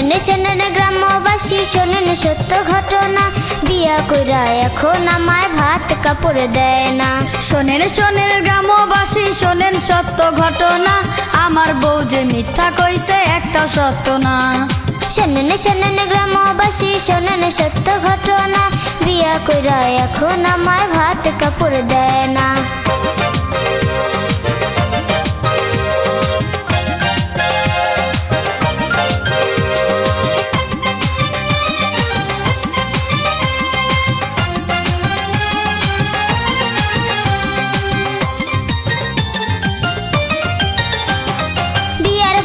শোনেন গ্রামবাসী শোনেন সত্য ঘটনা, বিয়া কইরা এখন আমায় ভাত কাপড় দেয় না। শোনেন গ্রামবাসী শোনেন সত্য ঘটনা, আমার বউ যে মিথ্যা কইছে একটা সত্য না। শোনেন গ্রামবাসী শোনেন সত্য ঘটনা, বিয়া কইরা এখন আমায় ভাত কাপড় দেয় না।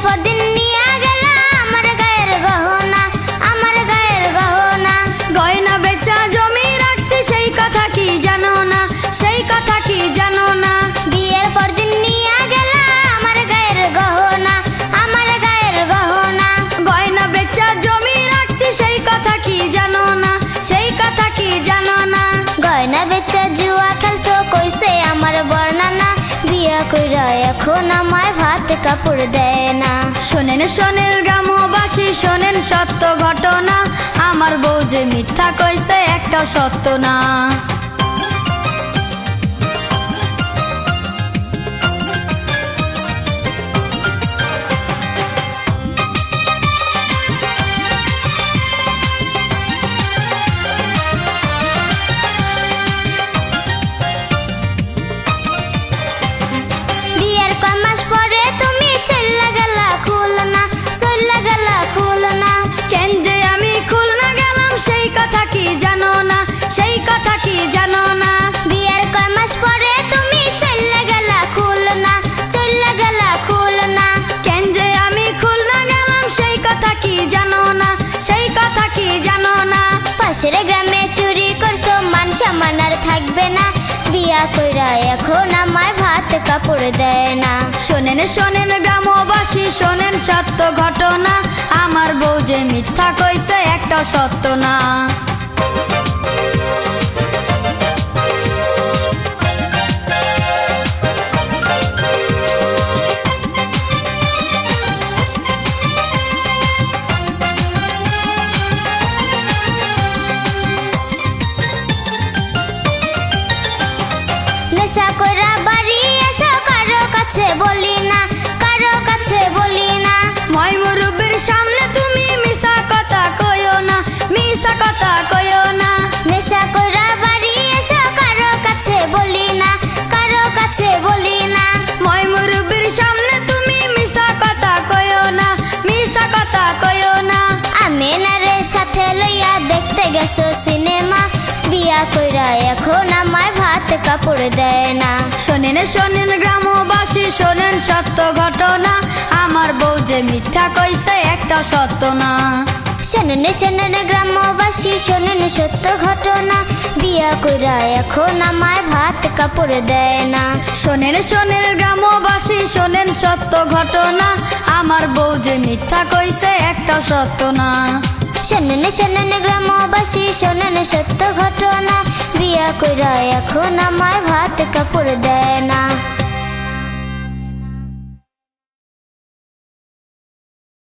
পরদিন নিয়া গেলা আমার গায়ের গহনা, আমার গায়ের গহনা। গয়না বেচা জমি রাখছি সেই কথা কি জানো না, সেই কথা কি জানো না। বিয়ের পরদিন নিয়া গেলা আমার গায়ের গহনা, আমার গায়ের গহনা। গয়না বেচা জমি রাখছি সেই কথা কি জানো না, সেই কথা কি জানো না। গয়না বেচা জুয়া খেলছো কইছে আমার বর্ণনা, বিয়া কইরা এখন আমায় ভাত কাপড় দেয় না। শোনেন গ্রামবাসী শোনেন সত্য ঘটনা, আমার বউ যে মিথ্যা কইছে একটা সত্য না। বিয়ের কয় মাস পরে তুমি চল্লা গেলা খুলনা, চল্লা গেলা খুলনা। কেন যে আমি খুলনা গেলাম সেই কথা কি জানো না, সেই কথা কি জানো না। বিয়ের কয় মাস পরে তুমি চল্লা গেলা খুলনা, চল্লা গেলা খুলনা। কেন যে আমি খুলনা গেলাম সেই কথা কি জানো না, সেই কথা কি জানো না। পাশের গ্রামে চুরি করছো মান সম্মান আর থাকবে না, বিয়া কইরা এখন আমায় ভাত কাপড় দেয় না। শোনেন গ্রামবাসী শোনেন সত্য ঘটনা, আমার বউ যে মিথ্যা কইছে একটা সত্য না। নেশা কইরা বাড়ি এসো কারো কাছে বলি না, কারো কাছে বলি না। মই মুরব্বির সামনে তুমি মিছা কথা কইও না, মিছা কথা কইও না। নেশা কইরা বাড়ি এসো কারো কাছে বলি না, কারো কাছে বলি না। মই মুরব্বির সামনে তুমি মিছা কথা কইও না, মিছা কথা কইও না। আমিনারে সাথে লইয়া দেখতে গেছো সিনেমা, বিয়া কইরা এখন আমায় ভাত কাপড় দেয় না। শোনেন গ্রামবাসী শোনেন সত্য ঘটনা, আমার বউ যে মিথ্যা কইছে একটা সত্য না। শোনেন গ্রামবাসী শোনেন সত্য ঘটনা, বিয়া কইরা এখন আমায় ভাত কাপড় দেয় না। শোনেন গ্রামবাসী শোনেন সত্য ঘটনা, আমার বউ যে মিথ্যা কইছে একটা সত্য না। শোনেন গ্রামবাসী শোনেন সত্য ঘটনা, বিয়া কইরা এখন আমায় ভাত কাপড় দেয় না।